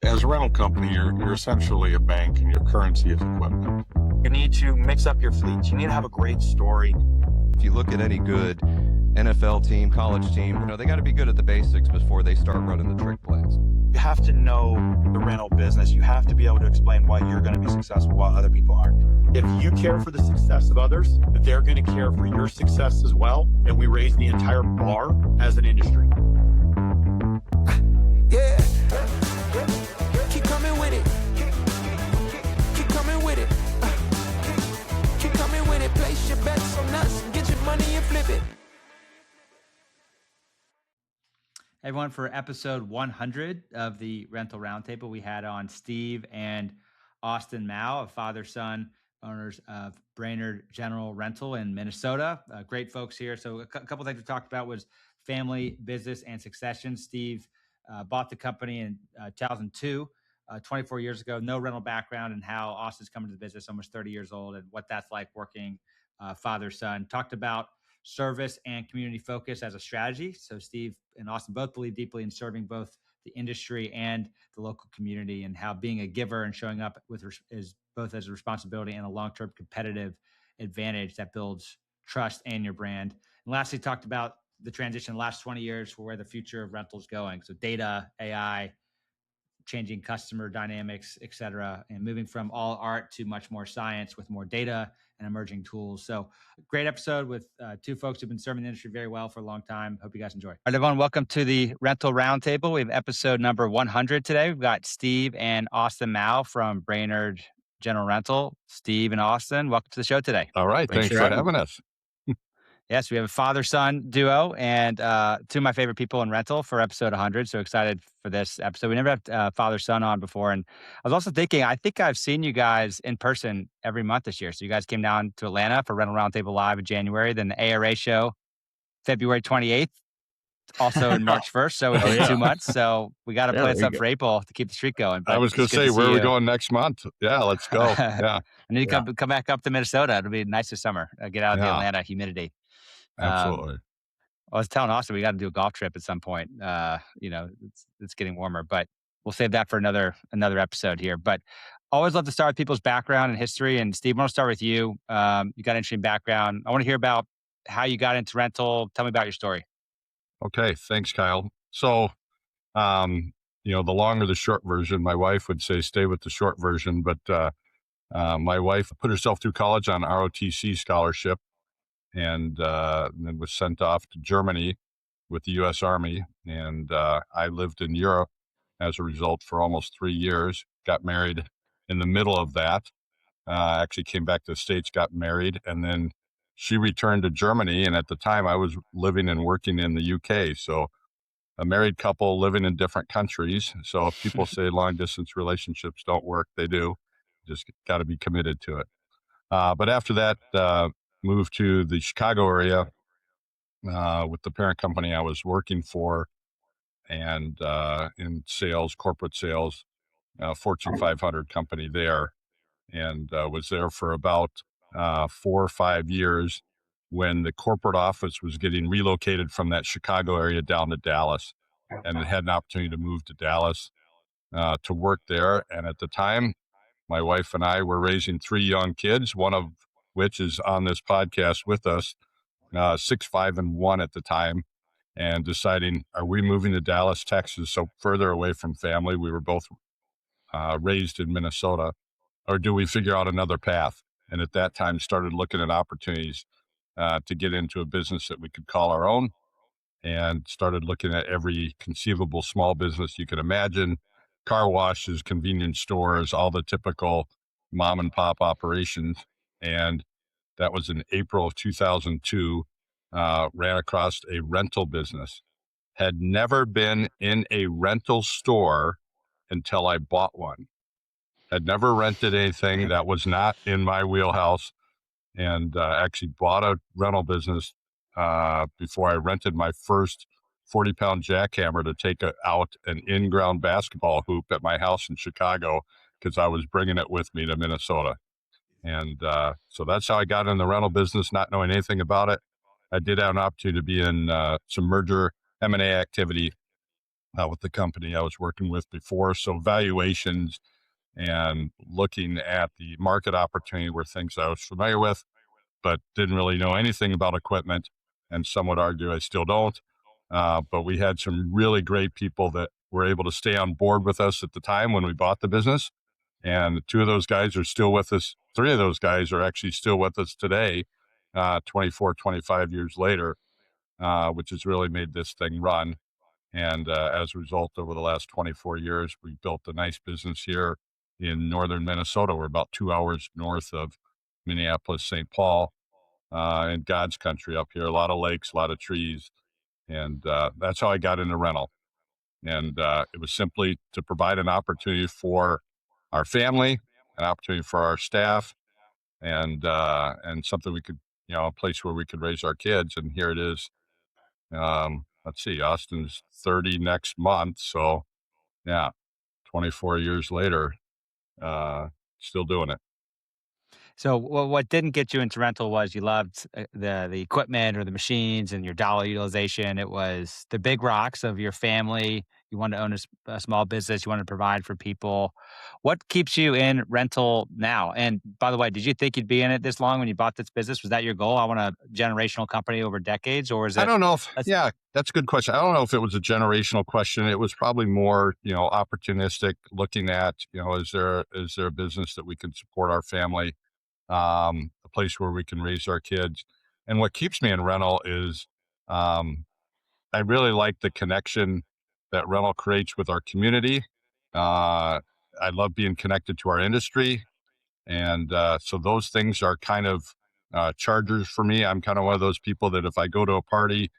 As a rental company, you're essentially a bank, and your currency is equipment. You need to mix up your fleets. You need to have a great story. If you look at any good NFL team, college team, they got to be good at the basics before they start running the trick plays. You have to know the rental business. You have to be able to explain why you're going to be successful while other people aren't. If you care for the success of others, they're going to care for your success as well. And we raise the entire bar as an industry. Yeah. Keep coming with it. Keep coming with it. Keep coming with it. Place your bets on us. Get your money and flip it. Hey everyone, for episode 100 of the Rental Roundtable, we had on Steve and Austin Mao, a father-son owners of Brainerd General Rental in Minnesota. Great folks here. So a couple things we talked about was family, business, and succession. Steve bought the company in 2002, 24 years ago, no rental background, and how Austin's come into the business almost 30 years old and what that's like working father-son. Talked about service and community focus as a strategy. So Steve and Austin both believe deeply in serving both the industry and the local community, and how being a giver and showing up with is both as a responsibility and a long-term competitive advantage that builds trust and your brand. And lastly, talked about the transition in the last 20 years for where the future of rental is going. So data, AI, changing customer dynamics, et cetera, and moving from all art to much more science with more data and emerging tools. So great episode with two folks who've been serving the industry very well for a long time. Hope you guys enjoy. All right, everyone, welcome to the Rental Roundtable. We have episode number 100 today. We've got Steve and Austin Mao from Brainerd General Rental. Steve and Austin, welcome to the show today. All right. Thanks for having us. Yes, we have a father-son duo and two of my favorite people in rental for episode 100. So excited for this episode. We never had father-son on before. And I was also thinking, I think I've seen you guys in person every month this year. So you guys came down to Atlanta for Rental Roundtable Live in January, then the ARA show February 28th, also in March 1st. So within 2 months. So we got to plan something for April to keep the streak going. But I was going to say, where are we going next month? Yeah, let's go. Yeah. I need to come back up to Minnesota. It'll be nice this summer. Get out of the Atlanta humidity. Absolutely. I was telling Austin we got to do a golf trip at some point. It's getting warmer, but we'll save that for another episode here. But always love to start with people's background and history. And Steve, I want to start with you. You got an interesting background. I want to hear about how you got into rental. Tell me about your story. Okay. Thanks, Kyle. So, the long or the short version, my wife would say stay with the short version, but my wife put herself through college on ROTC scholarship, and then was sent off to Germany with the U.S. Army. And I lived in Europe as a result for almost 3 years, got married in the middle of that, actually came back to the States, got married, and then she returned to Germany. And at the time I was living and working in the UK. So a married couple living in different countries. So if people say long distance relationships don't work, they do. Just got to be committed to it. But after that, moved to the Chicago area with the parent company I was working for, and in sales, corporate sales, Fortune 500 company there, and was there for about 4 or 5 years when the corporate office was getting relocated from that Chicago area down to Dallas, and it had an opportunity to move to Dallas to work there. And at the time, my wife and I were raising 3 young kids, one of which is on this podcast with us, 6, 5, and 1 at the time, and deciding, are we moving to Dallas, Texas, so further away from family? We were both raised in Minnesota, or do we figure out another path? And at that time, started looking at opportunities to get into a business that we could call our own, and started looking at every conceivable small business you could imagine, car washes, convenience stores, all the typical mom and pop operations. And that was in April of 2002, ran across a rental business. Had never been in a rental store until I bought one. Had never rented anything that was not in my wheelhouse, and actually bought a rental business before I rented my first 40-pound jackhammer to take out an in-ground basketball hoop at my house in Chicago, because I was bringing it with me to Minnesota. And so that's how I got in the rental business, not knowing anything about it. I did have an opportunity to be in some merger M&A activity with the company I was working with before. So valuations and looking at the market opportunity were things I was familiar with, but didn't really know anything about equipment. And some would argue I still don't. But we had some really great people that were able to stay on board with us at the time when we bought the business. And two of those guys are still with us. Three of those guys are actually still with us today, 24, 25 years later, which has really made this thing run. And as a result, over the last 24 years, we built a nice business here in northern Minnesota. We're about 2 hours north of Minneapolis, St. Paul, in God's country up here. A lot of lakes, a lot of trees. And that's how I got into rental. And it was simply to provide an opportunity for our family, an opportunity for our staff, and something we could, a place where we could raise our kids. And here it is. Let's see, Austin's 30 next month. So yeah, 24 years later, still doing it. So what didn't get you into rental was you loved the equipment or the machines and your dollar utilization. It was the big rocks of your family. You wanted to own a small business. You wanted to provide for people. What keeps you in rental now? And by the way, did you think you'd be in it this long when you bought this business? Was that your goal? I want a generational company over decades, or is I it? don't know if, Let's, yeah, that's a good question. I don't know if it was a generational question. It was probably more, opportunistic, looking at, is there a business that we can support our family, a place where we can raise our kids. And what keeps me in rental is, um, I really like the connection that rental creates with our community. I love being connected to our industry. And so those things are kind of chargers for me. I'm kind of one of those people that if I go to a party,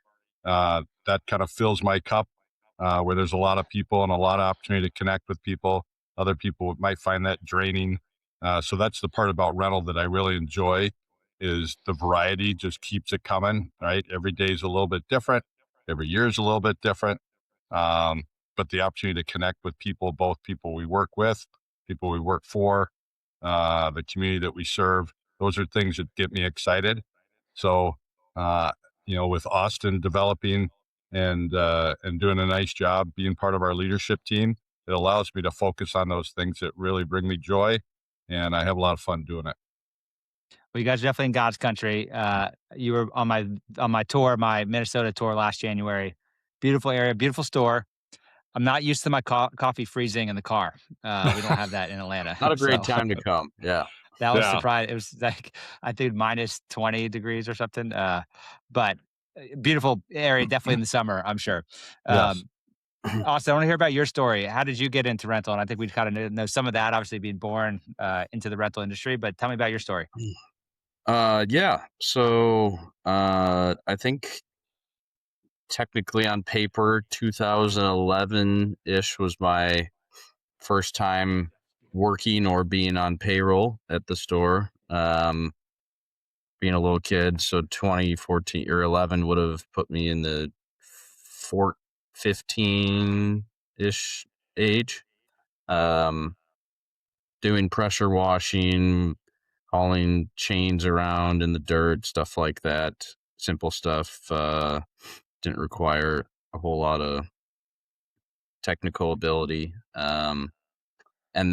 that kind of fills my cup, where there's a lot of people and a lot of opportunity to connect with people. Other people might find that draining. So that's the part about rental that I really enjoy, is the variety just keeps it coming, right? Every day is a little bit different. Every year is a little bit different. Um, but the opportunity to connect with people, both people we work with, people we work for, the community that we serve, those are things that get me excited. So, uh, with Austin developing and doing a nice job being part of our leadership team, it allows me to focus on those things that really bring me joy, and I have a lot of fun doing it. well, you guys are definitely in God's country. You were on my tour, my Minnesota tour last January. Beautiful area, beautiful store. I'm not used to my coffee freezing in the car. We don't have that in Atlanta. Not a So great time to come. Yeah. that was Yeah, surprising. It was like, I think minus 20 degrees or something. But beautiful area, definitely in the summer, I'm sure. yes. Um, Austin, I want to hear about your story. How did you get into rental? And I think we kind of know some of that, obviously being born into the rental industry, but tell me about your story. Yeah. So I think technically on paper, 2011-ish was my first time working or being on payroll at the store. Being a little kid, so 2014 or 11 would have put me in the 15-ish age. Doing pressure washing, hauling chains around in the dirt, stuff like that. Simple stuff. Didn't require a whole lot of technical ability. And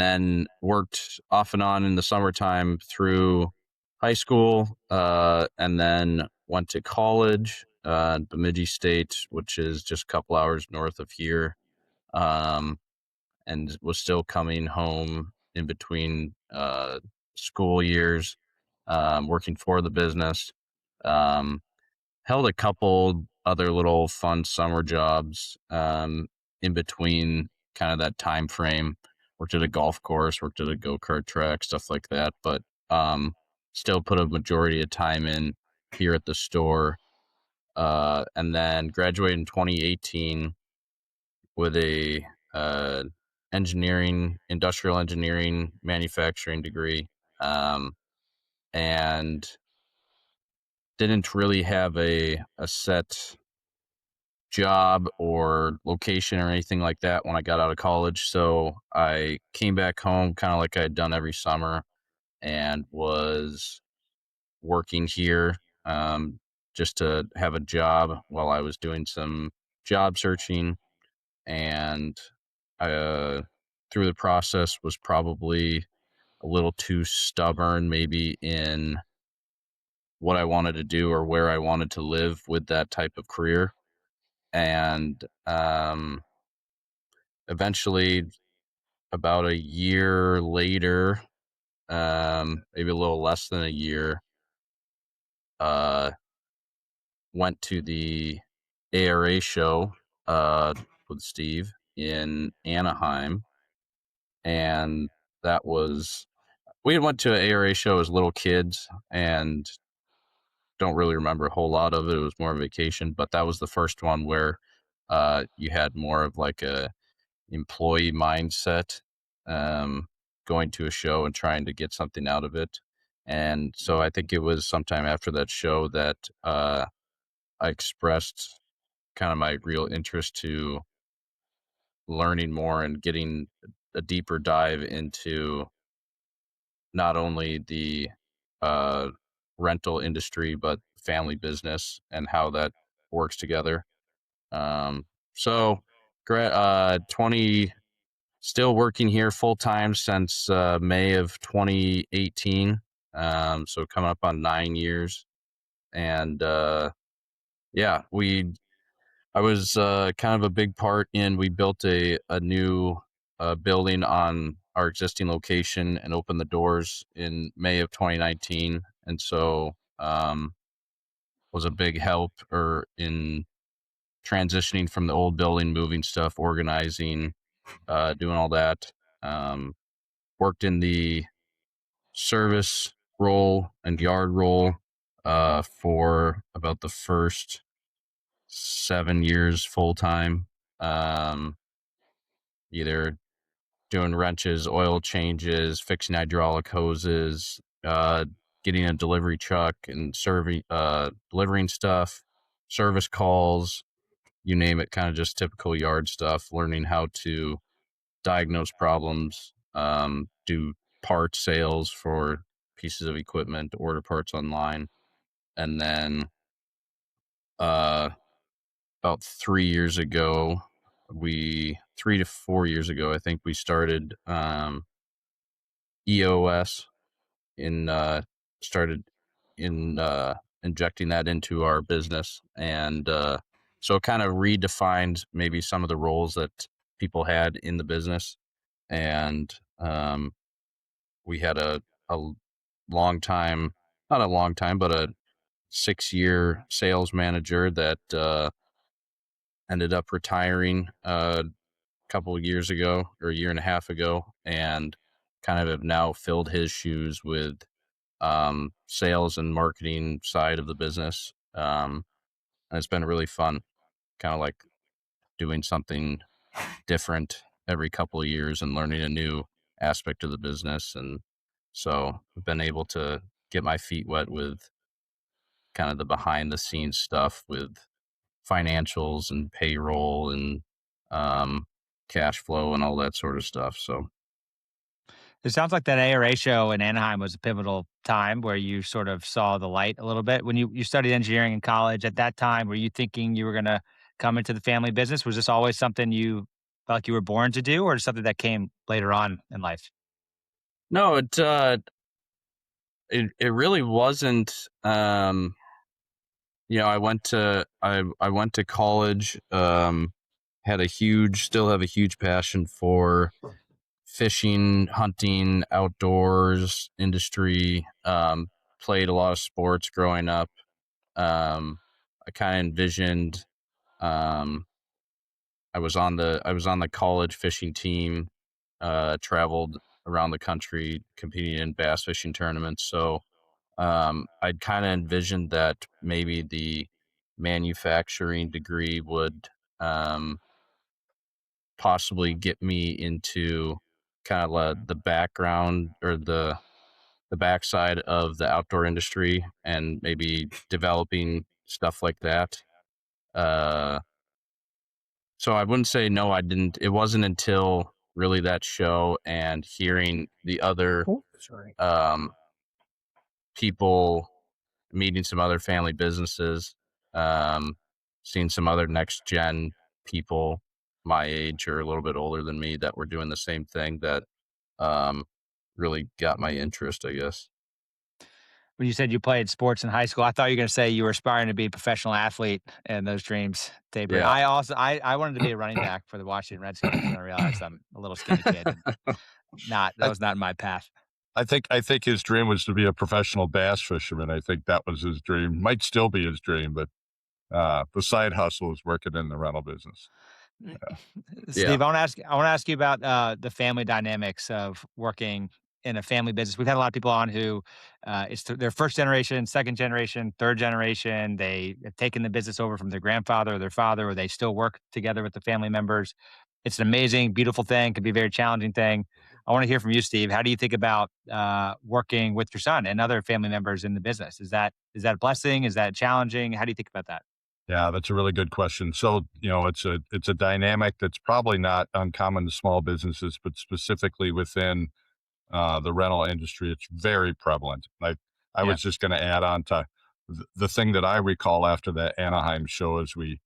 then worked off and on in the summertime through high school, and then went to college, Bemidji State, which is just a couple hours north of here, and was still coming home in between school years, working for the business. Held a couple other little fun summer jobs in between kind of that time frame. Worked at a golf course, worked at a go-kart track, stuff like that, but still put a majority of time in here at the store. And then graduated in 2018 with a industrial engineering, manufacturing degree, and didn't really have a set job or location or anything like that when I got out of college. So I came back home kind of like I had done every summer and was working here, just to have a job while I was doing some job searching. and through the process was probably a little too stubborn, maybe in what I wanted to do or where I wanted to live with that type of career. And eventually, about a year later, maybe a little less than a year, went to the ARA show with Steve in Anaheim, and that was we went to an ARA show as little kids and don't really remember a whole lot of it. It was more of a vacation, but that was the first one where you had more of like a employee mindset, going to a show and trying to get something out of it. And so I think it was sometime after that show that I expressed kind of my real interest to learning more and getting a deeper dive into not only the rental industry, but family business and how that works together. So, 20, still working here full time since May of 2018. So coming up on 9 years. And yeah, I was kind of a big part in, we built a new building on our existing location and opened the doors in May of 2019. And so was a big help or in transitioning from the old building, moving stuff, organizing, doing all that. Worked in the service role and yard role for about the first 7 years full time. Either doing wrenches, oil changes, fixing hydraulic hoses, getting a delivery truck and delivering stuff, service calls, you name it, kind of just typical yard stuff, learning how to diagnose problems, do part sales for pieces of equipment, order parts online. And then about 3 years ago, 3 to 4 years ago, I think we started EOS started in injecting that into our business. And so it kind of redefined maybe some of the roles that people had in the business. And we had a long time, not a long time, but a 6-year sales manager that ended up retiring a couple of years ago or a year and a half ago, and kind of have now filled his shoes with sales and marketing side of the business. And it's been really fun, kind of like doing something different every couple of years and learning a new aspect of the business. And so I've been able to get my feet wet with kind of the behind the scenes stuff with financials and payroll and cash flow and all that sort of stuff. So It sounds like that ARA show in Anaheim was a pivotal time where you sort of saw the light a little bit. When you studied engineering in college, at that time, were you thinking you were going to come into the family business? Was this always something you felt like you were born to do, or something that came later on in life? no, it really wasn't. I went to college. Still have a huge passion for fishing, hunting, outdoors industry. Played a lot of sports growing up. I kind of envisioned. I was on the college fishing team. Traveled around the country competing in bass fishing tournaments. So I'd kind of envisioned that maybe the manufacturing degree would possibly get me into kind of the background or the backside of the outdoor industry and maybe developing stuff like that. Uh, so I wouldn't say no, I didn't. It wasn't until really that show and hearing the other people, meeting some other family businesses, seeing some other next gen people, my age or a little bit older than me that were doing the same thing that really got my interest, I guess. When you said you played sports in high school, I thought you were gonna say you were aspiring to be a professional athlete and those dreams tapered. Yeah. I also I wanted to be a running back for the Washington Redskins, and I realized I'm a little skinny kid and that I, was not my path. I think his dream was to be a professional bass fisherman. I think that was his dream. Might still be his dream, but the side hustle is working in the rental business. Yeah. Steve, I want to ask you about the family dynamics of working in a family business. We've had a lot of people on who it's their first generation, second generation, third generation. They have taken the business over from their grandfather or their father, or they still work together with the family members. It's an amazing, beautiful thing. Could be a very challenging thing. I want to hear from you, Steve. How do you think about working with your son and other family members in the business? Is that a blessing? Is that challenging? How do you think about that? Yeah, that's a really good question. So, it's a dynamic that's probably not uncommon to small businesses, but specifically within the rental industry, it's very prevalent. I Yeah. was just going to add on to the thing that I recall after that Anaheim show is we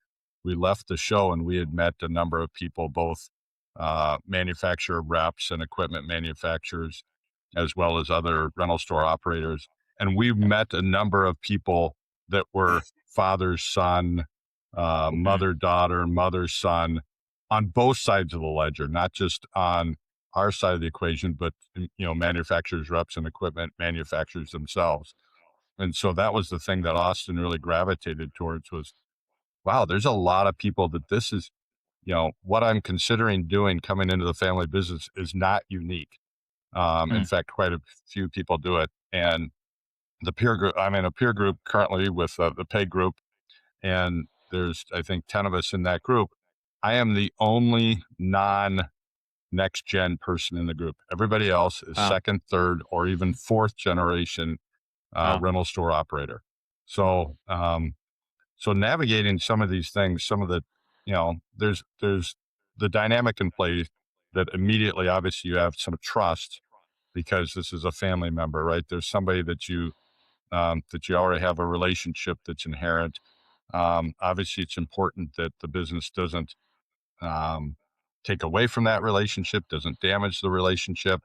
left the show and we had met a number of people, both manufacturer reps and equipment manufacturers, as well as other rental store operators, and we met a number of people that were father son, Mm, mother daughter, mother son, on both sides of the ledger, not just on our side of the equation, but manufacturers, reps, and equipment manufacturers themselves. And so that was the thing that Austin really gravitated towards was, wow, there's a lot of people that this is, what I'm considering doing coming into the family business is not unique. In mm, fact, quite a few people do it. And the peer group, I'm in a peer group currently with the pay group, and there's, I think, 10 of us in that group. I am the only non next gen person in the group. Everybody else is wow, second, third, or even fourth generation wow, rental store operator. So, so navigating some of these things, some of the, there's the dynamic in play that immediately, obviously, you have some trust because this is a family member, right? There's somebody that you already have a relationship that's inherent. Obviously, it's important that the business doesn't um, take away from that relationship, doesn't damage the relationship.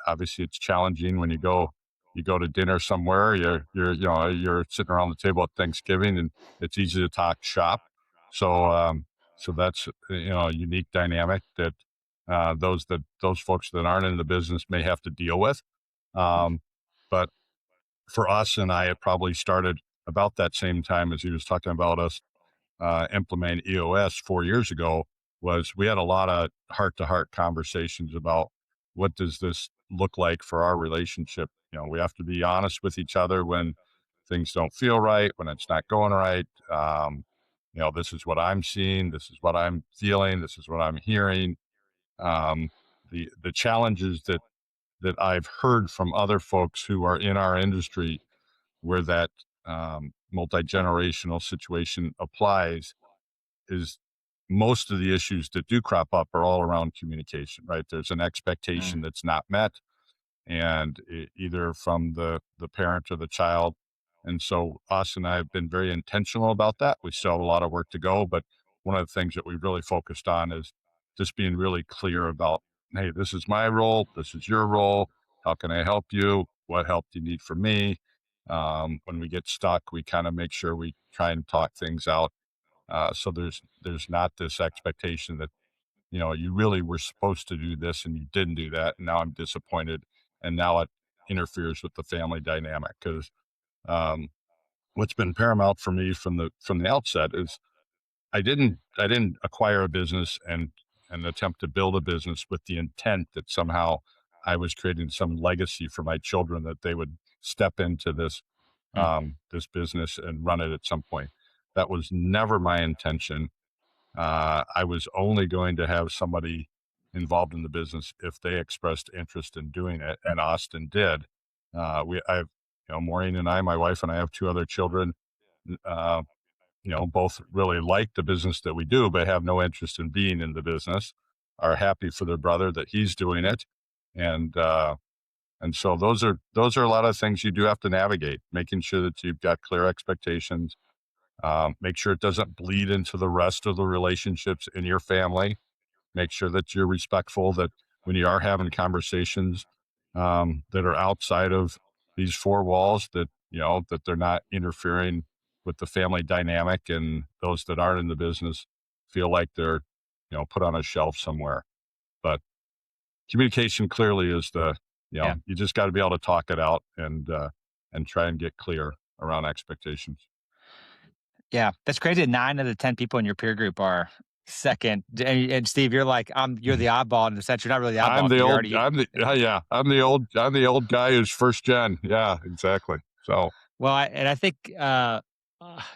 Obviously, it's challenging when you go to dinner somewhere. You're sitting around the table at Thanksgiving, and it's easy to talk shop. So that's a unique dynamic that those folks that aren't in the business may have to deal with. Um, but for us, and I had probably started about that same time as he was talking about us implement EOS 4 years ago. Was we had a lot of heart to heart conversations about what does this look like for our relationship. We have to be honest with each other when things don't feel right, when it's not going right. This is what I'm seeing, this is what I'm feeling, this is what I'm hearing. um, the challenges that I've heard from other folks who are in our industry where that multi-generational situation applies is most of the issues that do crop up are all around communication, right? There's an mm, expectation that's not met, and either from the parent or the child. And so us and I have been very intentional about that. We still have a lot of work to go, but one of the things that we've really focused on is just being really clear about, hey, this is my role, this is your role. How can I help you? What help do you need from me? When we get stuck, we kind of make sure we try and talk things out. So there's not this expectation that you really were supposed to do this and you didn't do that, and now I'm disappointed, and now it interferes with the family dynamic. Because um, what's been paramount for me from the outset is I didn't acquire a business and attempt to build a business with the intent that somehow I was creating some legacy for my children that they would step into mm, this business and run it at some point. That was never my intention. I was only going to have somebody involved in the business if they expressed interest in doing it, and Austin did. I've, Maureen and I, my wife and I have two other children. Uh, both really like the business that we do, but have no interest in being in the business. Are happy for their brother that he's doing it, and so those are a lot of things you do have to navigate, making sure that you've got clear expectations, Make sure it doesn't bleed into the rest of the relationships in your family. Make sure that you're respectful, that when you are having conversations that are outside of these four walls, that, that they're not interfering with the family dynamic, and those that aren't in the business feel like they're, put on a shelf somewhere. But communication clearly is Yeah. you just got to be able to talk it out and try and get clear around expectations. Yeah, that's crazy that 9 of the 10 people in your peer group are second. And Steve, you're like, you're the oddball in the sense you're not really the oddball because you're already. I'm the old guy who's first gen. Yeah, exactly. So Well, I think, I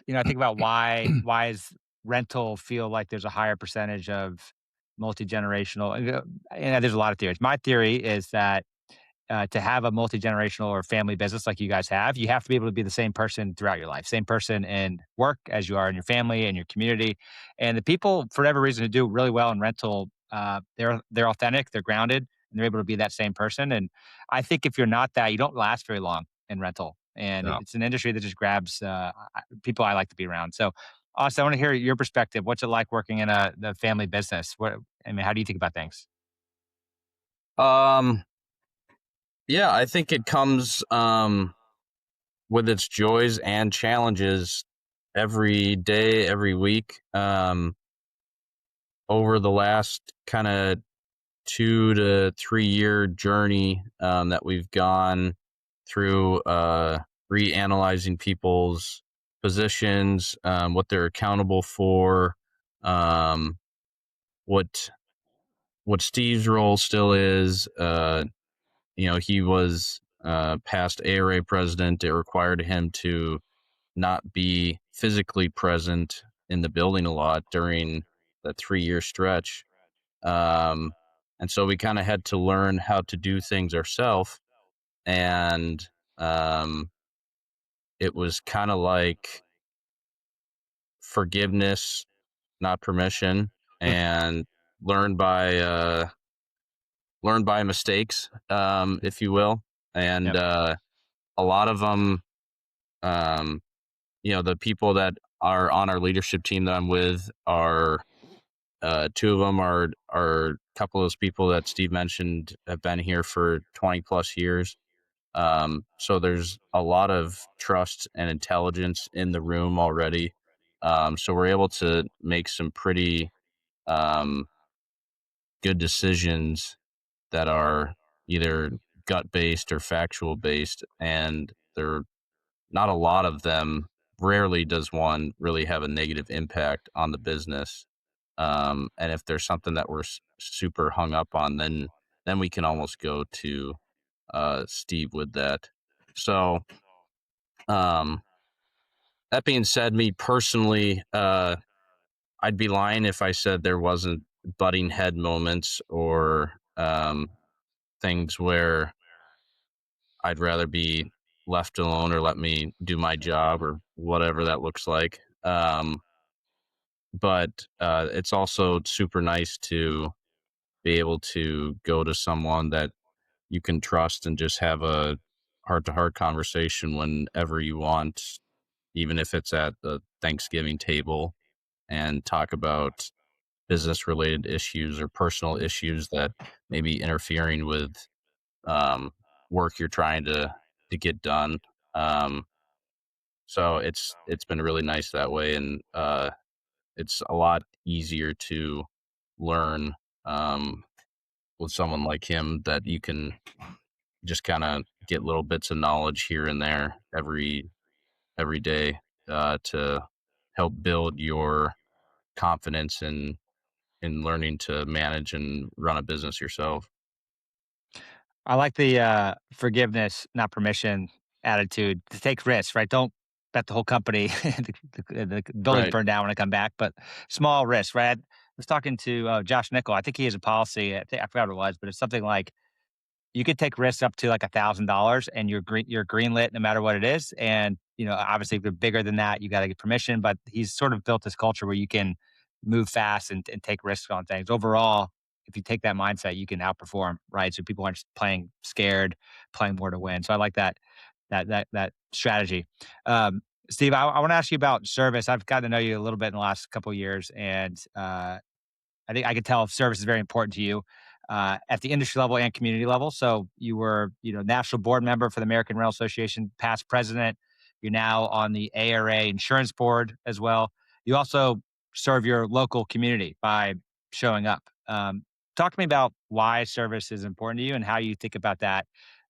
think about why is rental feel like there's a higher percentage of multi-generational, and there's a lot of theories. My theory is that to have a multi-generational or family business like you guys have, you have to be able to be the same person throughout your life, same person in work as you are in your family and your community. And the people, for whatever reason, who do really well in rental, they're authentic, they're grounded, and they're able to be that same person. And I think if you're not that, you don't last very long in rental. And yeah. it's an industry that just grabs people I like to be around. So, Austin, I want to hear your perspective. What's it like working in the family business? How do you think about things? Um, yeah, I think it comes with its joys and challenges every day, every week. Over the last kind of 2 to 3 year journey that we've gone through, reanalyzing people's positions, what they're accountable for, um, what Steve's role still is. He was past ARA president. It required him to not be physically present in the building a lot during that 3 year stretch. Um, and so we kind of had to learn how to do things ourselves. And um, it was kind of like forgiveness, not permission, and learn by learn by mistakes, if you will. And Yep. a lot of them, um, the people that are on our leadership team that I'm with are two of them are a couple of those people that Steve mentioned have been here for 20 plus years. So there's a lot of trust and intelligence in the room already. So we're able to make some pretty um, good decisions that are either gut based or factual based, and they're not a lot of them. Rarely does one really have a negative impact on the business. And if there's something that we're super hung up on, then we can almost go to Steve with that. So, um, that being said, me personally, I'd be lying if I said there wasn't butting head moments or things where I'd rather be left alone or let me do my job or whatever that looks like. But it's also super nice to be able to go to someone that you can trust and just have a heart to heart conversation whenever you want, even if it's at the Thanksgiving table, and talk about business related issues or personal issues that may be interfering with um, work you're trying to get done. Um, so it's been really nice that way, and it's a lot easier to learn with someone like him that you can just kind of get little bits of knowledge here and there every day to help build your confidence in learning to manage and run a business yourself. I like the forgiveness, not permission attitude to take risks, right? Don't bet the whole company, the building's Right. burned down when I come back, but small risks, right? I was talking to Josh Nickel. I think he has a policy. I forgot what it was, but it's something like you could take risks up to like $1,000 and you're greenlit no matter what it is. And, obviously if you're bigger than that, you got to get permission, but he's sort of built this culture where you can move fast and take risks on things. Overall, if you take that mindset, you can outperform, right? So people aren't just playing scared, playing more to win. So I like that strategy. Um, Steve, I want to ask you about service. I've gotten to know you a little bit in the last couple of years, and I think I could tell if service is very important to you at the industry level and community level. So you were, national board member for the American Rental Association, past president. You're now on the ARA insurance board as well. You also serve your local community by showing up. Talk to me about why service is important to you and how you think about that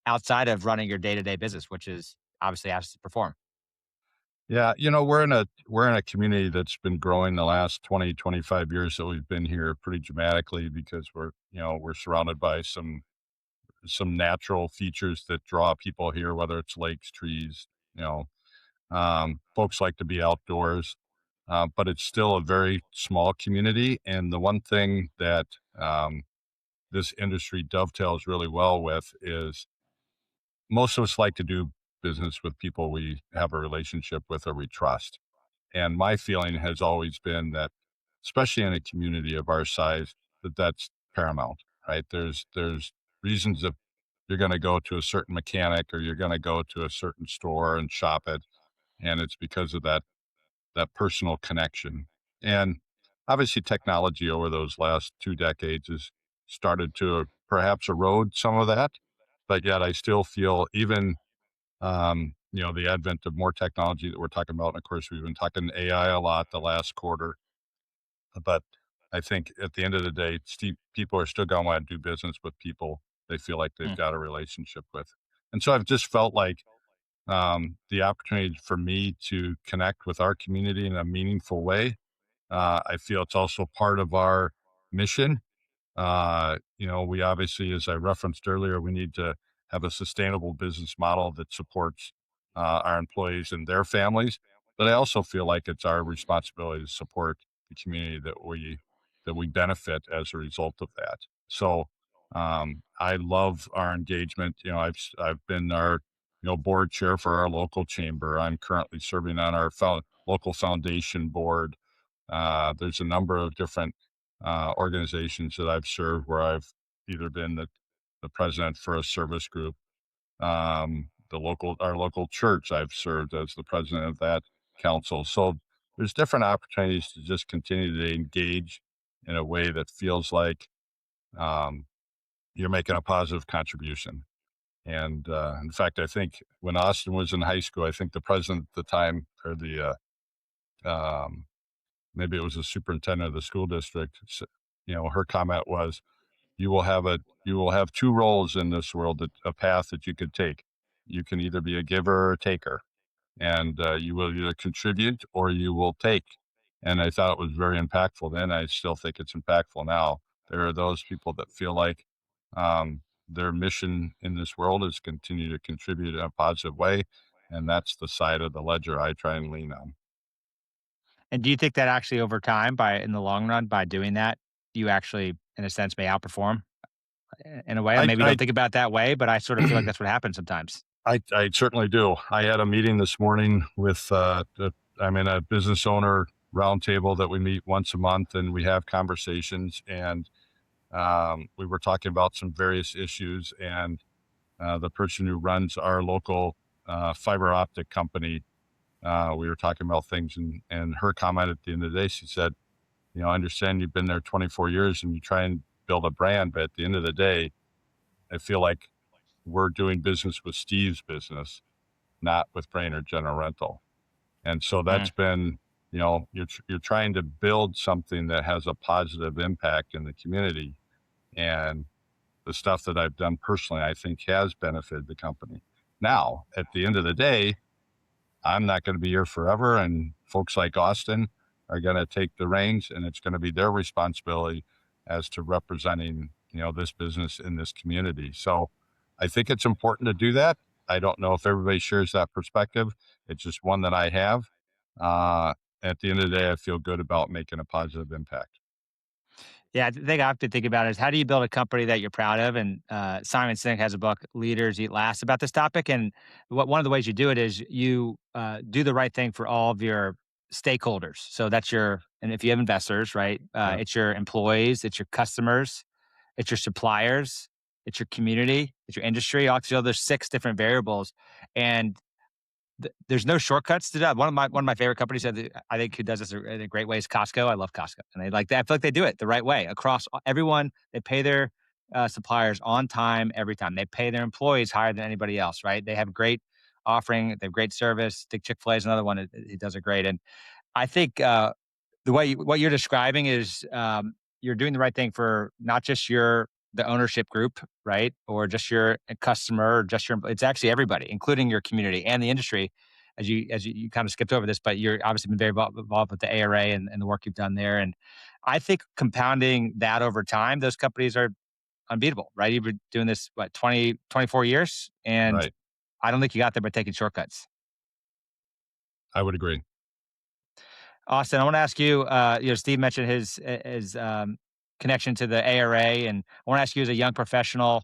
outside of running your day to day business, which is obviously has to perform. Yeah, we're in a community that's been growing the last 20, 25 years that we've been here pretty dramatically because we're surrounded by some natural features that draw people here, whether it's lakes, trees, you know, folks like to be outdoors, but it's still a very small community. And the one thing that um, this industry dovetails really well with is most of us like to do business with people we have a relationship with or we trust. And my feeling has always been that, especially in a community of our size, that's paramount, right? There's reasons that you're going to go to a certain mechanic or you're going to go to a certain store and shop it, and it's because of that personal connection. And obviously, technology over those last 2 decades has started to perhaps erode some of that, but yet I still feel even the advent of more technology that we're talking about. And of course, we've been talking AI a lot the last quarter, but I think at the end of the day, people are still going to want to do business with people they feel like they've Mm. got a relationship with. And so I've just felt like the opportunity for me to connect with our community in a meaningful way. I feel it's also part of our mission. We obviously, as I referenced earlier, we need to have a sustainable business model that supports our employees and their families. But I also feel like it's our responsibility to support the community that we benefit as a result of that. So I love our engagement. I've been our board chair for our local chamber. I'm currently serving on our local foundation board. There's a number of different organizations that I've served where I've either been the president for a service group, our local church. I've served as the president of that council. So there's different opportunities to just continue to engage in a way that feels like um, you're making a positive contribution. And in fact, I think when Austin was in high school, I think the president at the time, or maybe it was the superintendent of the school district, her comment was, you will have two roles in this world, a path that you could take. You can either be a giver or a taker, and you will either contribute or you will take. And I thought it was very impactful then. I still think it's impactful now. There are those people that feel like their mission in this world is continue to contribute in a positive way, and that's the side of the ledger I try and lean on. And do you think that actually over time, in the long run, by doing that, you actually, in a sense, may outperform in a way? I I maybe I don't think about that way, but I sort of feel like that's what happens sometimes. I certainly do. I had a meeting this morning with I'm in a business owner roundtable that we meet once a month, and we have conversations. And we were talking about some various issues, and the person who runs our local fiber optic company, we were talking about things, and her comment at the end of the day, she said, "I understand you've been there 24 years, and you try and build a brand, but at the end of the day, I feel like we're doing business with Steve's business, not with Brainerd General Rental." And so Mm. that's been, you're trying to build something that has a positive impact in the community. And the stuff that I've done personally, I think has benefited the company. Now, at the end of the day, I'm not going to be here forever, and folks like Austin are going to take the reins, and it's going to be their responsibility as to representing this business in this community. So I think it's important to do that. I don't know if everybody shares that perspective. It's just one that I have. Uh, at the end of the day, I feel good about making a positive impact. Yeah, the thing I've been thinking about is how do you build a company that you're proud of? And Simon Sinek has a book, Leaders Eat Last, about this topic. And one of the ways you do it is you do the right thing for all of your stakeholders. So that's and if you have investors, right, Yeah. it's your employees, it's your customers, it's your suppliers, it's your community, it's your industry. There's 6 different variables. And there's no shortcuts to that. One of my favorite companies said that I think who does this in a great way is Costco. I love Costco, and they like that. I feel like they do it the right way across everyone. They pay their suppliers on time every time. They pay their employees higher than anybody else. Right? They have great offering. They have great service. I think Chick-fil-A is another one. It does it great, and I think the way what you're describing is you're doing the right thing for not just the ownership group, right, or just your customer, or just your. It's actually everybody, including your community and the industry. You kind of skipped over this, but you're obviously been very involved with the ARA and the work you've done there. And I think compounding that over time, those companies are unbeatable, right? You've been doing this what 24 years, and Right. I don't think you got there by taking shortcuts. I would agree. Austin, I want to ask you. Steve mentioned his connection to the ARA, and I want to ask you as a young professional.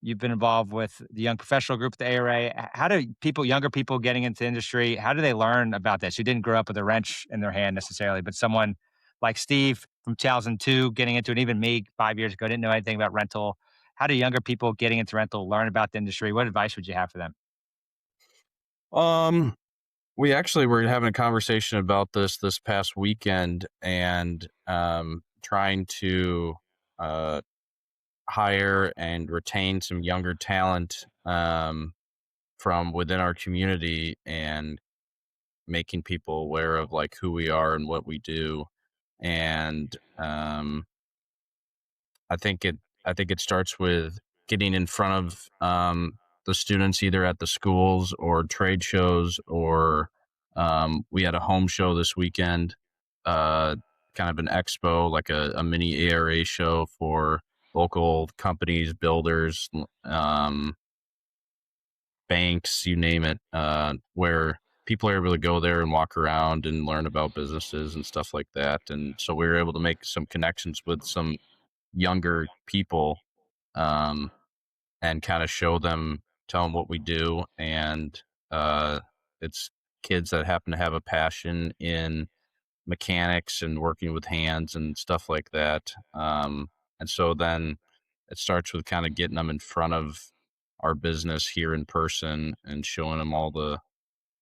You've been involved with the young professional group at the ARA. How do younger people getting into the industry, how do they learn about this? Who didn't grow up with a wrench in their hand necessarily, but someone like Steve from 2002 getting into it, even me 5 years ago, didn't know anything about rental. How do younger people getting into rental learn about the industry? What advice would you have for them? Um, we actually were having a conversation about this past weekend, and trying to uh, hire and retain some younger talent from within our community, and making people aware of like who we are and what we do. And I think it starts with getting in front of the students either at the schools or trade shows, or we had a home show this weekend, uh, kind of an expo, like a mini ARA show for local companies, builders, um, banks, you name it, where people are able to go there and walk around and learn about businesses and stuff like that. And so we were able to make some connections with some younger people, um, and kind of tell them what we do. And it's kids that happen to have a passion in mechanics and working with hands and stuff like that. And so then it starts with kind of getting them in front of our business here in person and showing them all the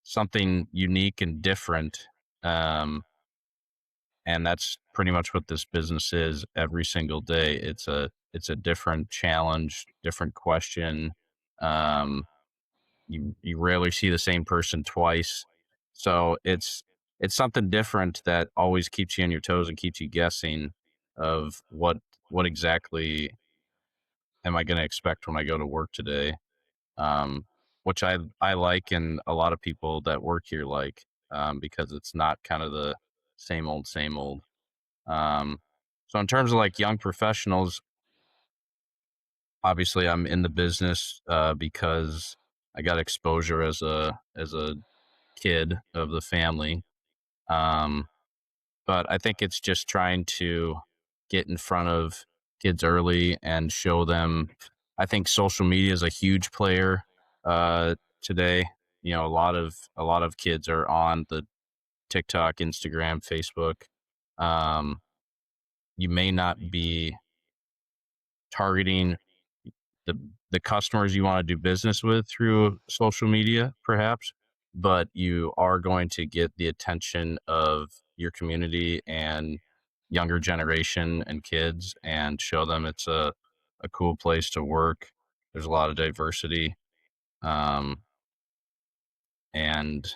something unique and different. Um, and that's pretty much what this business is every single day. It's a different challenge, different question. Um, you rarely see the same person twice, so it's something different that always keeps you on your toes and keeps you guessing of what exactly am I going to expect when I go to work today, which I like, and a lot of people that work here like, because it's not kind of the same old. Um, so in terms of like young professionals, obviously I'm in the business because I got exposure as a kid of the family. Um, but I think it's just trying to get in front of kids early and show them. I think social media is a huge player today. You know, a lot of kids are on the TikTok, Instagram, Facebook. Um, you may not be targeting the the customers you want to do business with through social media, perhaps, but you are going to get the attention of your community and younger generation and kids, and show them it's a cool place to work. There's a lot of diversity, um, and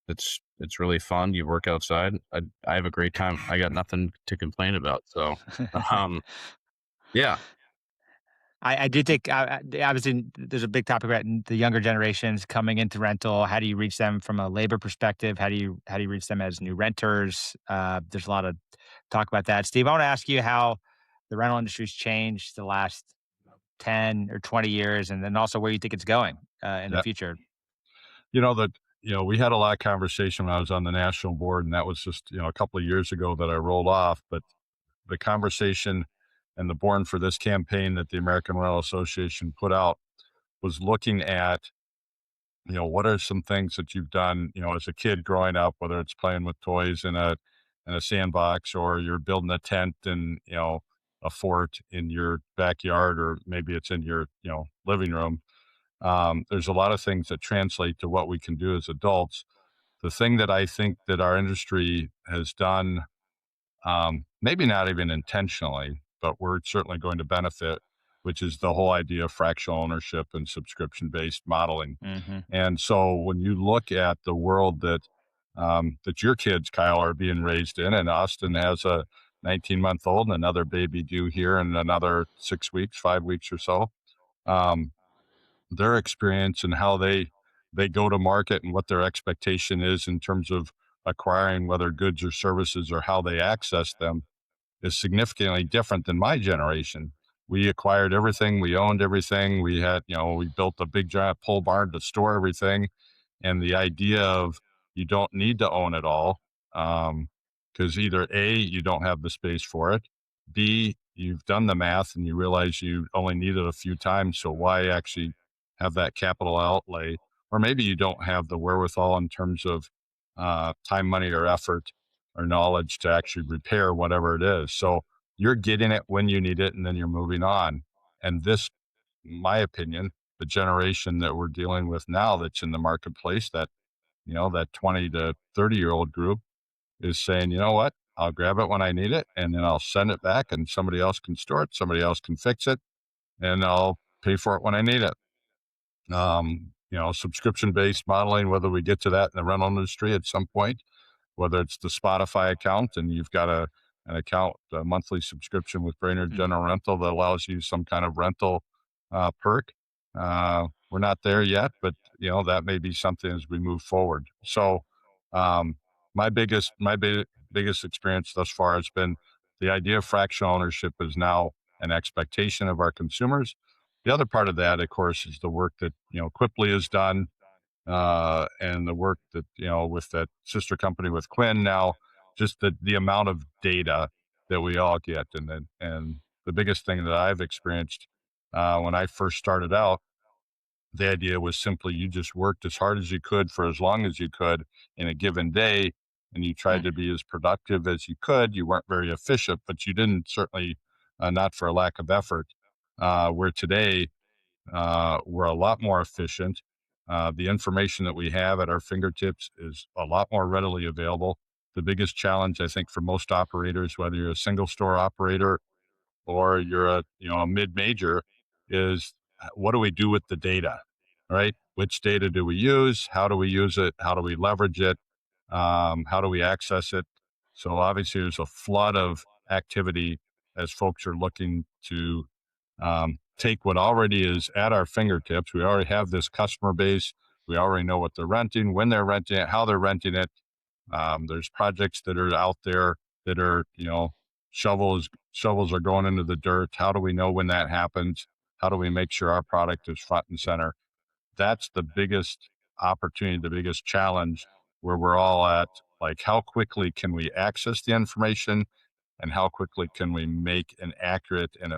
it's really fun. You work outside. I have a great time. I got nothing to complain about. So, um, yeah, I do think obviously there's a big topic about the younger generations coming into rental. How do you reach them from a labor perspective? How do you reach them as new renters? There's a lot of talk about that. Steve, I want to ask you how the rental industry's changed the last 10 or 20 years, and then also where you think it's going in the Yeah. future. We had a lot of conversation when I was on the national board, and that was just, a couple of years ago that I rolled off. But the conversation and the Born for This campaign that the American Rental Association put out was looking at, what are some things that you've done, as a kid growing up, whether it's playing with toys in a sandbox, or you're building a tent and, a fort in your backyard, or maybe it's in your, living room. There's a lot of things that translate to what we can do as adults. The thing that I think that our industry has done, maybe not even intentionally, but we're certainly going to benefit, which is the whole idea of fractional ownership and subscription-based modeling. Mm-hmm. And so when you look at the world that your kids, Kyle, are being raised in, and Austin has a 19-month-old and another baby due here in another 6 weeks, 5 weeks or so, um, their experience and how they go to market and what their expectation is in terms of acquiring whether goods or services or how they access them is significantly different than my generation. We acquired everything, we owned everything, we had, we built a big giant pole barn to store everything. And the idea of you don't need to own it all, because either A, you don't have the space for it, B, you've done the math and you realize you only need it a few times, so why actually have that capital outlay? Or maybe you don't have the wherewithal in terms of time, money, or effort or knowledge to actually repair whatever it is. So you're getting it when you need it, and then you're moving on. And this, my opinion, the generation that we're dealing with now that's in the marketplace, that 20 to 30-year-old group is saying, you know what, I'll grab it when I need it, and then I'll send it back, and somebody else can store it, somebody else can fix it, and I'll pay for it when I need it. Subscription-based modeling, whether we get to that in the rental industry at some point, whether it's the Spotify account and you've got an account, a monthly subscription with Brainerd General Rental that allows you some kind of rental perk. We're not there yet, but that may be something as we move forward. So my biggest experience thus far has been the idea of fractional ownership is now an expectation of our consumers. The other part of that, of course, is the work that Quipli has done, and the work that with that sister company with Quinn now, just the amount of data that we all get, and the biggest thing that I've experienced when I first started out, the idea was simply you just worked as hard as you could for as long as you could in a given day, and you tried to be as productive as you could. You weren't very efficient, but you didn't certainly not for a lack of effort. Where today we're a lot more efficient. The information that we have at our fingertips is a lot more readily available. The biggest challenge, I think, for most operators, whether you're a single store operator or you're a mid major, is what do we do with the data, right? Which data do we use? How do we use it? How do we leverage it? How do we access it? So obviously, there's a flood of activity as folks are looking to take what already is at our fingertips. We already have this customer base. We already know what they're renting, when they're renting it, how they're renting it. There's projects that are out there that are, shovels are going into the dirt. How do we know when that happens? How do we make sure our product is front and center? That's the biggest opportunity, the biggest challenge where we're all at. Like, how quickly can we access the information, and how quickly can we make an accurate and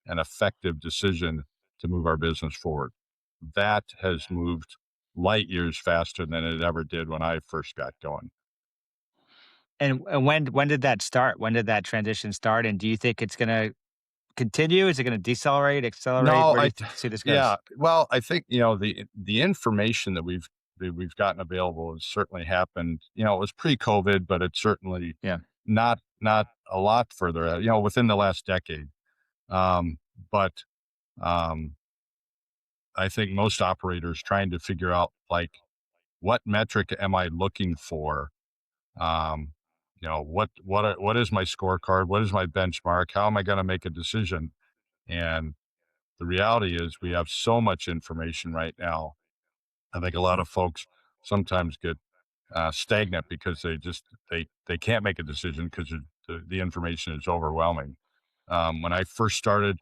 an effective decision to move our business forward? That has moved light years faster than it ever did when I first got going. And when did that start? When did that transition start? And do you think it's gonna continue? Is it gonna decelerate, accelerate? No, Where do you see this yeah. goes? Well, I think the information that we've gotten available has certainly happened. It was pre-COVID, but it's certainly Yeah. not a lot further. Within the last decade. But um, I think most operators trying to figure out, like, what metric am I looking for? Um, what is my scorecard? What is my benchmark? How am I going to make a decision? And the reality is we have so much information right now. I think a lot of folks sometimes get stagnant because they can't make a decision because the information is overwhelming. When I first started,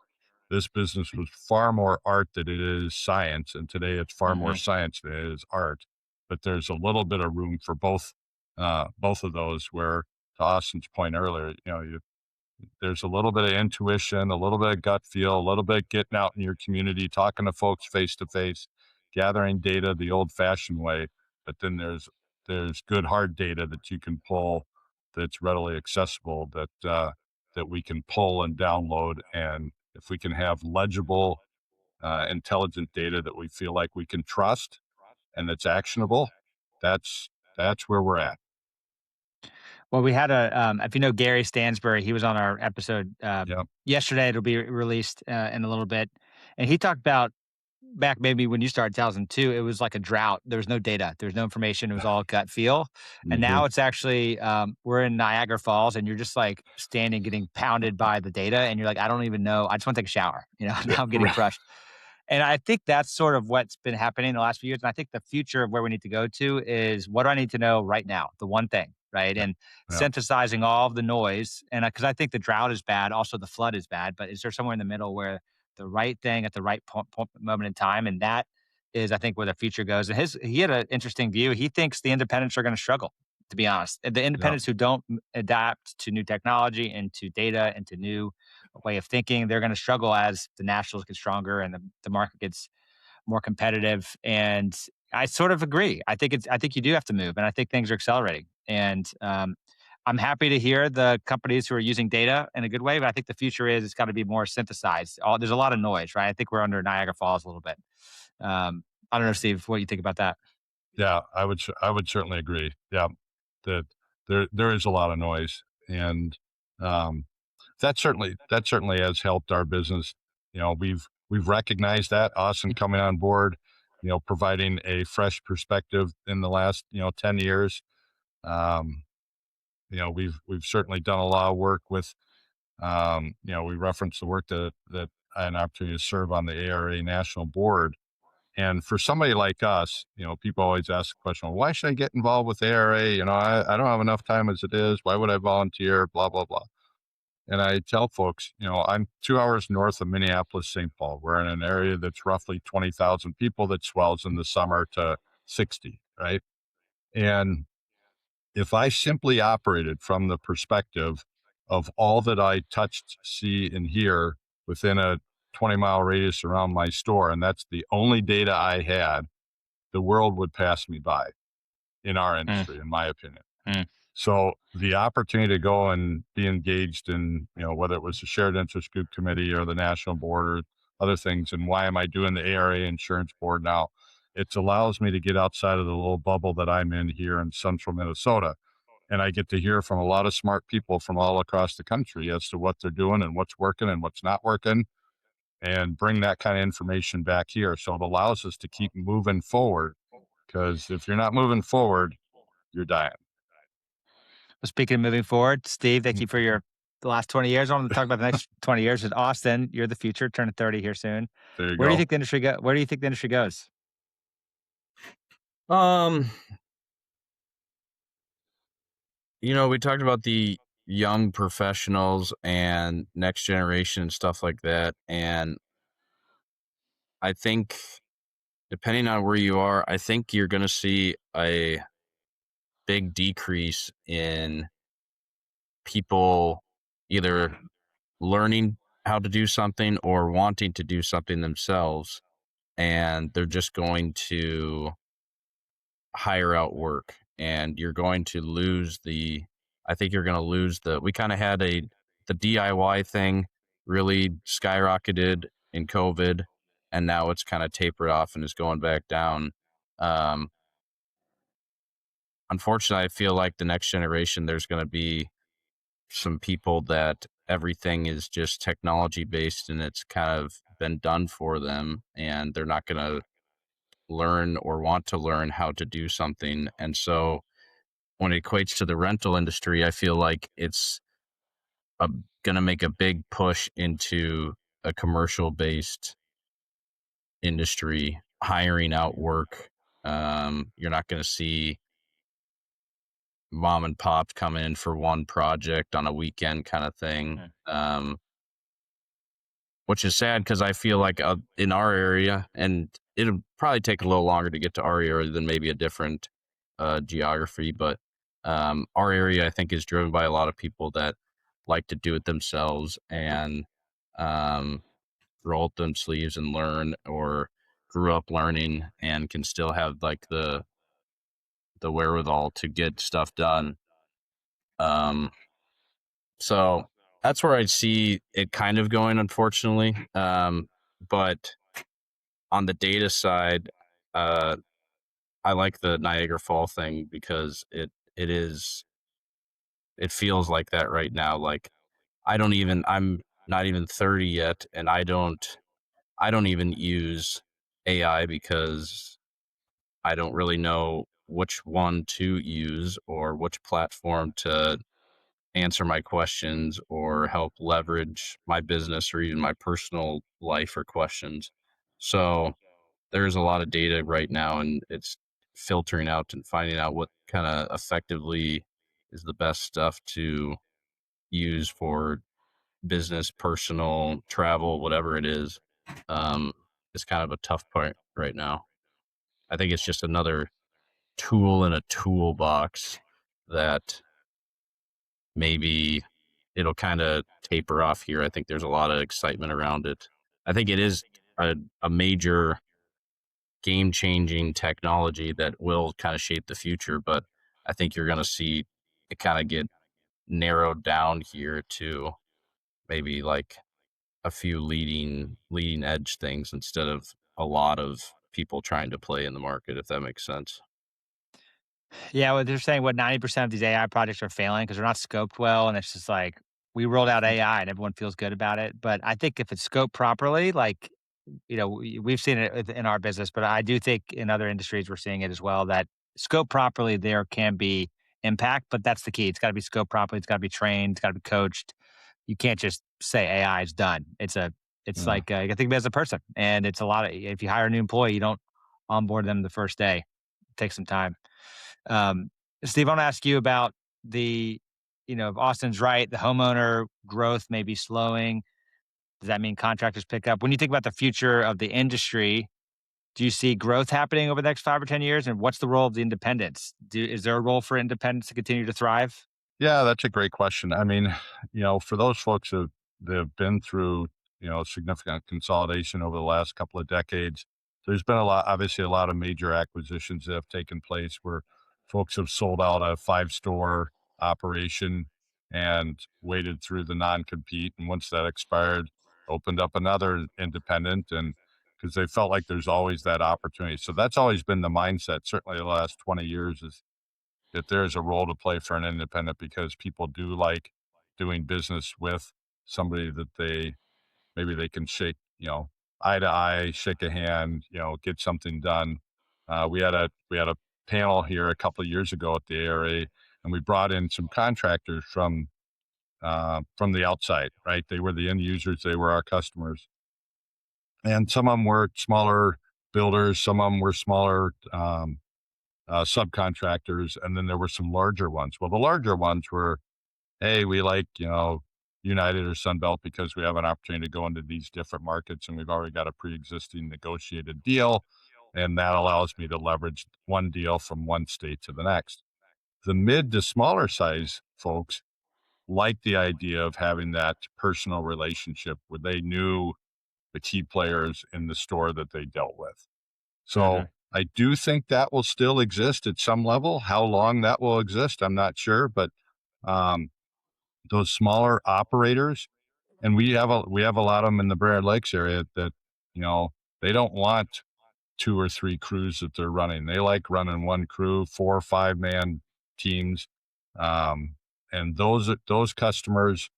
this business was far more art than it is science, and today it's far more Mhm. science than it is art. But there's a little bit of room for both of those. Where, to Austin's point earlier, there's a little bit of intuition, a little bit of gut feel, a little bit getting out in your community, talking to folks face to face, gathering data the old fashioned way. But then there's good hard data that you can pull, that's readily accessible, that we can pull and download. And if we can have legible intelligent data that we feel like we can trust and that's actionable, that's where we're at. Well, we had if you know Gary Stansbury, he was on our episode Yeah. yesterday. It'll be released in a little bit, and he talked about back maybe when you started 2002, it was like a drought. There was no data, there was no information. It was all gut feel, and Mhm. now it's actually we're in Niagara Falls, and you're just like standing, getting pounded by the data, and you're like, I don't even know. I just want to take a shower. Yeah, Now I'm getting crushed. And I think that's sort of what's been happening in the last few years. And I think the future of where we need to go to is what do I need to know right now? The one thing, right? yeah, And yeah, synthesizing all of the noise. And because I think the drought is bad, also the flood is bad. But is there somewhere in the middle where the right thing at the right moment in time? And that is, I think, where the future goes. And he had an interesting view. He thinks the independents are going to struggle. To be honest, the yeah, independents who don't adapt to new technology and to data and to new way of thinking, they're going to struggle as the nationals get stronger and the market gets more competitive. And I sort of agree. I think you do have to move, and I think things are accelerating. And I'm happy to hear the companies who are using data in a good way, but I think the future is it's got to be more synthesized. There's a lot of noise, right? I think we're under Niagara Falls a little bit. I don't know, Steve, what you think about that. yeah. I would certainly agree. Yeah, that there is a lot of noise, and um, that certainly has helped our business. We've recognized that Austin coming on board, providing a fresh perspective in the last 10 years. Um, we've certainly done a lot of work with. We referenced the work that I had an opportunity to serve on the ARA national board. And for somebody like us, people always ask the question, well, why should I get involved with ARA? I don't have enough time as it is. Why would I volunteer? Blah, blah, blah. And I tell folks, I'm 2 hours north of Minneapolis, St. Paul. We're in an area that's roughly 20,000 people that swells in the summer to 60, right? And if I simply operated from the perspective of all that I touched, see, and hear within a 20-mile radius around my store, and that's the only data I had, the world would pass me by in our Mm, industry, in my opinion. mm. So the opportunity to go and be engaged in, whether it was the shared interest group committee or the national board or other things, and why am I doing the ARA insurance board now? It allows me to get outside of the little bubble that I'm in here in central Minnesota. And I get to hear from a lot of smart people from all across the country as to what they're doing and what's working and what's not working, and bring that kind of information back here. So it allows us to keep moving forward, because if you're not moving forward, you're dying. Well, speaking of moving forward, Steve, thank you for the last 20 years. I want to talk about the next 20 years with Austin. You're the future, turning 30 here soon. There you Where do you go. think the industry where do you think the industry goes? Um, we talked about the young professionals and next generation and stuff like that. And I think depending on where you are, I think you're going to see a big decrease in people either learning how to do something or wanting to do something themselves. And they're just going to hire out work, and you're going to lose I think you're going to lose we kind of had the DIY thing really skyrocketed in COVID, and now it's kind of tapered off and is going back down. Um, Unfortunately, I feel like the next generation, there's going to be some people that everything is just technology based and it's kind of been done for them, and they're not going to learn or want to learn how to do something. And so when it equates to the rental industry, I feel like it's going to make a big push into a commercial based industry, hiring out work. You're not going to see mom and pop come in for one project on a weekend kind of thing, which is sad because I feel like in our area, and it'll probably take a little longer to get to our area than maybe a different geography, but our area, I think, is driven by a lot of people that like to do it themselves and roll up them sleeves and learn, or grew up learning and can still have like the wherewithal to get stuff done. So that's where I see it kind of going, unfortunately. But on the data side, uh, I like the Niagara Fall thing because it feels like that right now. Like I'm not even 30 yet, and I don't even use AI because I don't really know which one to use or which platform to answer my questions or help leverage my business or even my personal life or questions. So there's a lot of data right now, and it's filtering out and finding out what kind of effectively is the best stuff to use for business, personal, travel, whatever it is. It's kind of a tough part right now. I think it's just another tool in a toolbox that maybe it'll kind of taper off here. I think there's a lot of excitement around it. I think it is a major game changing technology that will kind of shape the future, but I think you're going to see it kind of get narrowed down here to maybe like a few leading edge things instead of a lot of people trying to play in the market, if that makes sense. Yeah, well, they're saying what 90% of these AI projects are failing because they're not scoped well, and it's just like we rolled out AI and everyone feels good about it. But I think if it's scoped properly, like we've seen it in our business, but I do think in other industries we're seeing it as well. That scoped properly, there can be impact, but that's the key. It's got to be scoped properly. It's got to be trained. It's got to be coached. You can't just say AI is done. It's Yeah. like you got to think of it as a person, and it's a lot of if you hire a new employee, you don't onboard them the first day. It takes some time. Um, Steve, I want to ask you about if Austin's right, the homeowner growth may be slowing. Does that mean contractors pick up? When you think about the future of the industry, do you see growth happening over the next 5 or 10 years? And what's the role of the independents? Is there a role for independents to continue to thrive? Yeah, that's a great question. I mean, for those folks that have been through, significant consolidation over the last couple of decades, there's been obviously a lot of major acquisitions that have taken place where folks have sold out a 5-store operation and waited through the non-compete. And once that expired, opened up another independent, and because they felt like there's always that opportunity. So that's always been the mindset, certainly the last 20 years, is that there's a role to play for an independent because people do like doing business with somebody that maybe they can shake, eye to eye, shake a hand, get something done. We had a panel here a couple of years ago at the ARA, and we brought in some contractors from the outside, right? They were the end users, they were our customers, and some of them were smaller builders, some of them were smaller subcontractors, and then there were some larger ones. Well, the larger ones were, hey, we like, United or Sunbelt because we have an opportunity to go into these different markets and we've already got a pre-existing negotiated deal. And that allows me to leverage one deal from one state to the next. The mid to smaller size folks like the idea of having that personal relationship where they knew the key players in the store that they dealt with. So I do think that will still exist at some level. How long that will exist, I'm not sure, but um, those smaller operators, and we have a lot of them in the Brainerd Lakes area that you know they don't want 2 or 3 crews that they're running. They like running one crew, 4 or 5 man teams, and those customers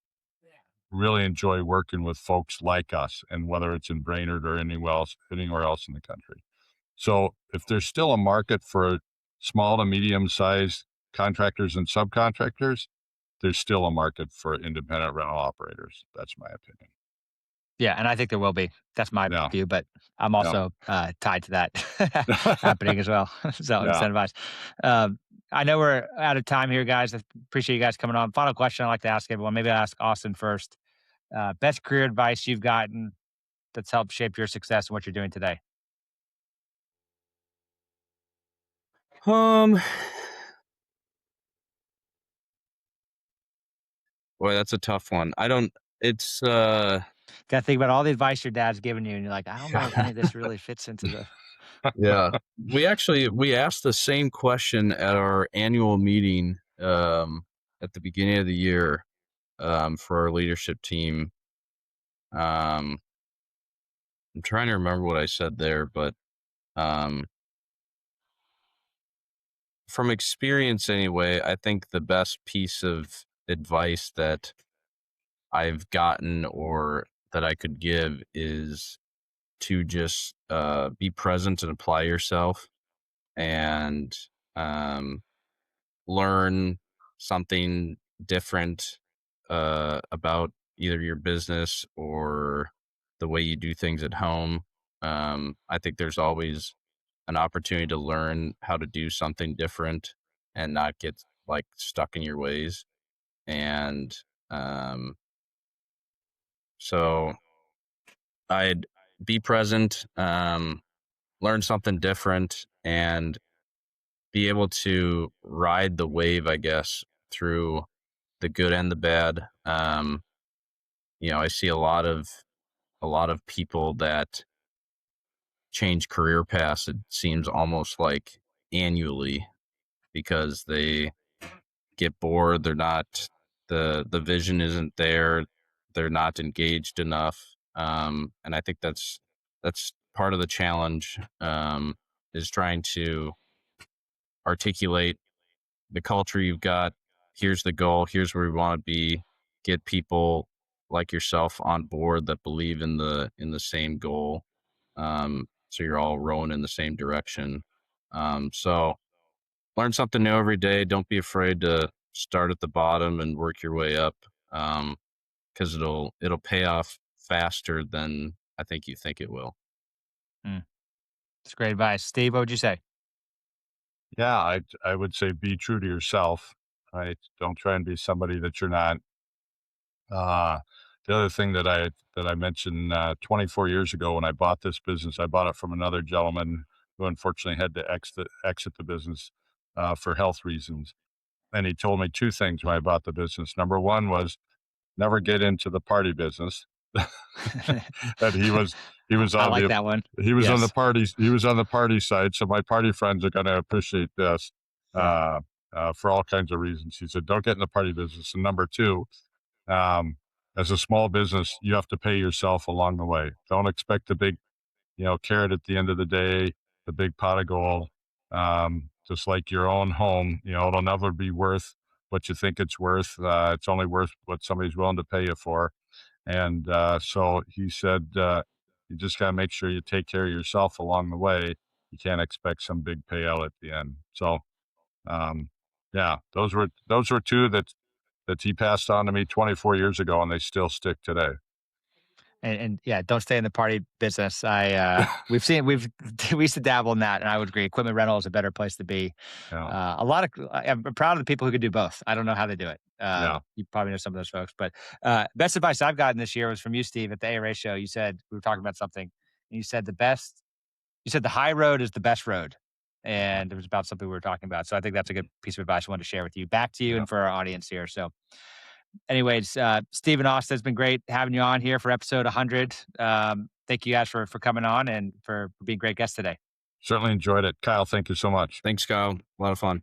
really enjoy working with folks like us, and whether it's in Brainerd or anywhere else in the country. So if there's still a market for small to medium sized contractors and subcontractors, there's still a market for independent rental operators. That's my opinion. Yeah, and I think there will be. That's my Yeah. view, but I'm Yeah. also tied to that happening as well. So Yeah. incentivized. I know we're out of time here, guys. I appreciate you guys coming on. Final question I like to ask everyone. Maybe I'll ask Austin first. Best career advice you've gotten that's helped shape your success and what you're doing today? Um, Boy, that's a tough one. I don't. It's Got to think about all the advice your dad's given you, and you're like, I don't know if any of this really fits into the. yeah. We asked the same question at our annual meeting at the beginning of the year for our leadership team. Um, I'm trying to remember what I said there, but um, from experience anyway, I think the best piece of advice that I've gotten or that I could give is to just be present and apply yourself and learn something different about either your business or the way you do things at home. I think there's always an opportunity to learn how to do something different and not get like stuck in your ways. And so I'd be present, learn something different, and be able to ride the wave, I guess, through the good and the bad. I see a lot of people that change career paths. It seems almost like annually because they get bored. They're not the vision isn't there. They're not engaged enough. And I think that's part of the challenge, is trying to articulate the culture you've got. Here's the goal. Here's where we want to be. Get people like yourself on board that believe in the same goal. So you're all rowing in the same direction. So learn something new every day. Don't be afraid to start at the bottom and work your way up, because it'll pay off faster than I think you think it will. It's great advice. Steve, what would you say? Yeah, I would say be true to yourself, right? Don't try and be somebody that you're not. Uh, the other thing that I mentioned 24 years ago when I bought this business, I bought it from another gentleman who unfortunately had to exit the business for health reasons. And he told me two things when I bought the business. Number one was never get into the party business. And he was I on like the that one. he was on the Yes. party side. So my party friends are going to appreciate this Yeah. for all kinds of reasons. He said, don't get in the party business. And number two, um, as a small business, you have to pay yourself along the way. Don't expect the big, carrot at the end of the day, the big pot of gold. Just like your own home, it'll never be worth what you think it's worth. It's only worth what somebody's willing to pay you for. And so he said, you just got to make sure you take care of yourself along the way. You can't expect some big payout at the end. So, yeah, those were two that he passed on to me 24 years ago, and they still stick today. And yeah, don't stay in the party business. We used to dabble in that, and I would agree. Equipment rental is a better place to be. Yeah, I'm proud of the people who could do both. I don't know how they do it. yeah, You probably know some of those folks, but best advice I've gotten this year was from you, Steve, at the ARA show. You said we were talking about something, and you said the high road is the best road, and it was about something we were talking about. So I think that's a good piece of advice I wanted to share with you, back to you, yeah. and for our audience here. So anyways, Steve and Austin, it's been great having you on here for episode 100. Thank you guys for coming on and for being great guests today. Certainly enjoyed it. Kyle, thank you so much. Thanks, Kyle. A lot of fun.